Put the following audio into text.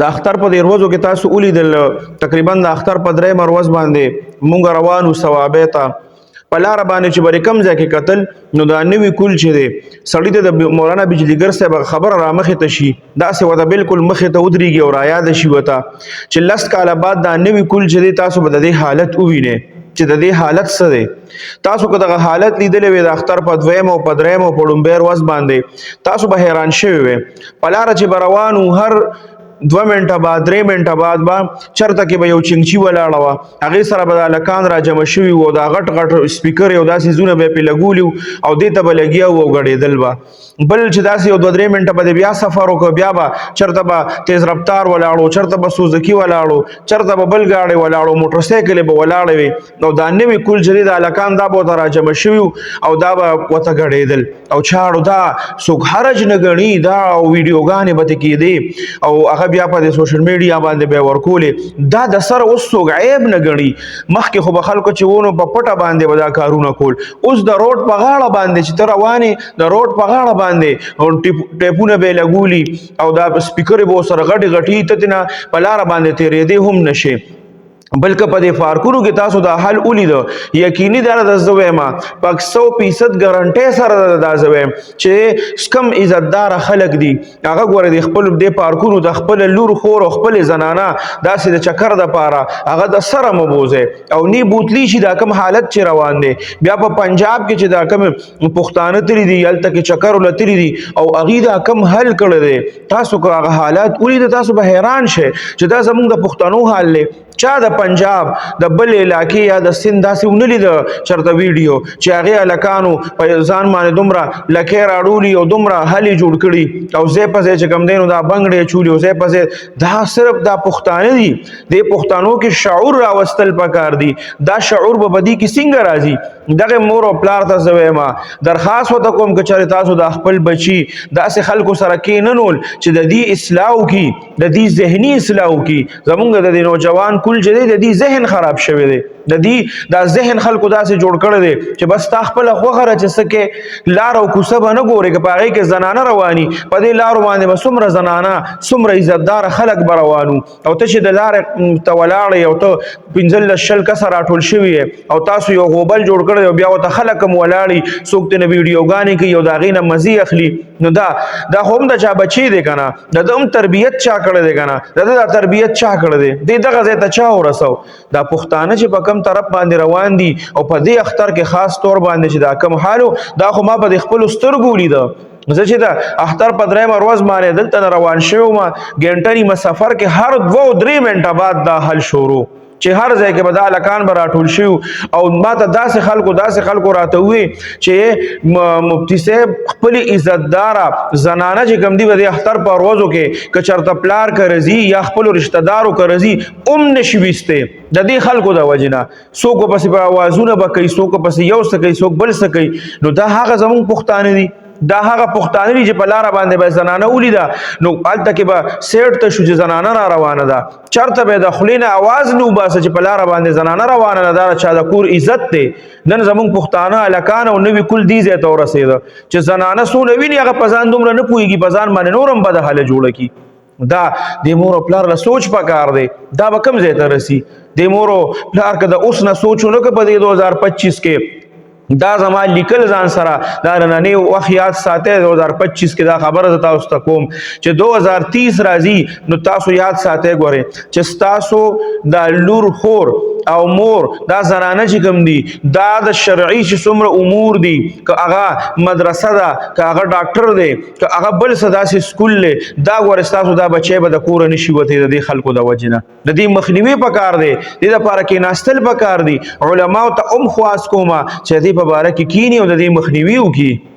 د اختر په دې ورځو کې تاسو ولیدل تقریبا د اختر په درې مروز باندې مونږ روانو ثوابه ته په لار باندې چې بری کم ځای کې قتل نو دا نوی کول چې دی سړی ته د مولانا بجلیګر صاحب خبر را مخې ته شي دا سه وته بالکل مخې ته ودرېږي او را یاد شي وته چې لس کاله بعد دا نوی کول چې دی تاسو به د دې حالت ووینئ چې د دې حالت څه دی تاسو که دغه حالت لیدلې وي د اختر په دویم او په دریم او په ډومبۍ ورځ باندې تاسو به حیران شوي وئ په لاره چې به روان هر 2 منټه بعد 3 منټه بعد با چرته کې به یو چنګچی ولاړه وه هغې سره به د هلکان را جمع شوي وو دا غټ غټ سپیکر یو داسې زونه به یې پرې لګولي وو او دې ته به لګیا وو او ګډېدل به بل چې داسې یو 2-3 منټه به د بیا سفر وکړو بیا به چرته به تیز رفتار ولاړو چرته به سوزکي ولاړو چرته به بل ګاډی ولاړو موټرسایکلې به ولاړې وي نو دا نوي کول چې دی د هلکان دا به ورته را جمع شوي او دا به ورته ګډېدل او چاړو دا څوک حرج نه ګڼي دا ویډیوګانې به ترې کېدې او هغه بیا په سوشل میډیا باندې به ورکولې دا د سره اوس څوک عیب نه ګڼي مخکې خو به خلکو چې ونو په پټه باندې به دا کارونه کول اوس د روډ په غاړه باندې چې ته روانې د روډ په غاړه باندې ټیپونه به یې لګولي او دا سپیکرې به ورسره غټې غټې ته تېنه په لاره باندې تېرېدې هم نشي بلکې په دې پارکونو کې تاسو دا حل ولیده یقیني دا د زه وایم په 100% ګارنټۍ سره دا زه وایم چې کم عزتداره خلک دي هغه ګوره د خپل دې پارکونو د خپل لور خور او خپل زنانه داسې د چکر دپاره هغه د سره مه بوځئ او نی بوتلی شي دا کم حالت چې روان دی بیا په پنجاب کې چې دا کم پښتانه تللي دي هلته کې چکر ولتلي دي او هغې دا کم حل کړی دی تاسو که هغه حالات ولیده تاسو به حیران شئ چې دا زموږ د پښتنو حال دی چا د پنجاب د بل علاقې یا د سند داسې ونه لیده چېرته ویډیو چې هغې هلکانو په ځان باندې دومره لکۍ راړولي او دومره هلې جوړ کړي او ځای په ځای چې کوم دی نو دا بنګړې اچولي او ځای په ځای دا صرف دا پښتانه دي دې پښتنو کې شعور راوستل پکار دي دا شعور به بدي کې څنګه راځي دغه مور او پلار ته زه وایم درخواست ورته کوم که چېرې تاسو د خپل بچي داسې خلکو سره کېننول چې د دې اصلاح وکړي د دې ذهني اصلاح وکړي زموږ د دې نوجوان کل چې دی د دې ذهن خراب شوی دی د دې دا ذهن خلکو داسې جوړ کړی دی چې بس تا خپله خوښه ده چې څه کې لار او کوڅه به نه ګورې که په هغې کې زنانه رواني په دې لارو باندې به څومره زنانه څومره عزتداره خلک به روان او ته چې د لارې ته ولاړې او ته 15-20 کسه راټول شوي او تاسو یو غوبل جوړ کړی او بیا ورته خلک هم ولاړي څوک ترنه ویډیوګانې کوي او د هغې نه مزې اخلي نو دا خو هم د چا بچی دی که نه د ده هم تربیت چا کړی دی که نه د ده دا تربیت چا کړی دی دې دغه ځای ته چا ورسو دا پښتانه چې په کم طرف باندې روان دي او په دې اختر کې خاص طور باندې چې دا کم حالو دا خو ما په دې خپلو سترګو ولیده زه چې د اختر په درېیمه ورځ باندې دلته نه روان شوی وم ګنټه نیمه سفر کې هر 2-3 منټه بعد دا حل شروع چې هر ځای کې به دا هلکان به راټول شوي او ما ته داسې خلکو راته ووی چې مفتي صاحب خپلې عزتداره زنانه چې کوم دي به د اختر په ورځو کې که چېرته پلار که رځي یا خپلو رشته دارو که رځي نشي ویستی د دې خلکو د وجې نه څوک ورپسې په اوازونه به کوي څوک ورپسې یو څه کوي څوک بل څه کوي نو دا هغه زموږ پښتانه دي دا هغه پښتانه دي چې په لاره باندې به زنانه ولیده نو هلته کې به سیټ ته شو چې زنانه را روانه ده چېرته به یې د خولې نه اواز نه وباسه چې په لاره باندې زنانه روانه ده دا د چا د کور عزت دی نن زموږ پښتانه هلکان او نوي کل دې ځای ته ورسېده چې زنانه څونه ویني هغه په ځان دومره نه پوهېږي په ځان باندې نور هم بده حاله جوړه کړي دا د مور او پلار له سوچ پکار دی دا به کوم ځای ته رسي د مور او پلار که د اوس نه سوچ ونه کړه په دې 2025 کې دا زما لیکل ځان سره دا نننی وخت یاد ساتئ 2025 کې دا خبره زه تاسو ته کوم چې 2030 راځي نو تاسو یاد ساتئ ګورئ چې ستاسو دا لور خور او مور دا زنانه چې کوم دي دا د شرعي چې څومره امور دي که هغه مدرسه ده که هغه ډاکټر دی که هغه بل څه داسې سکول دی دا ګورئ ستاسو دا بچی به د کوره نشي وتی د دې خلکو د وجې نه د دې مخنیوي پکار دی دې دپاره کېناستل پکار دي علماو ته هم خواست کومه چې دې په باره کې کینی او د دې مخنیوي وکړي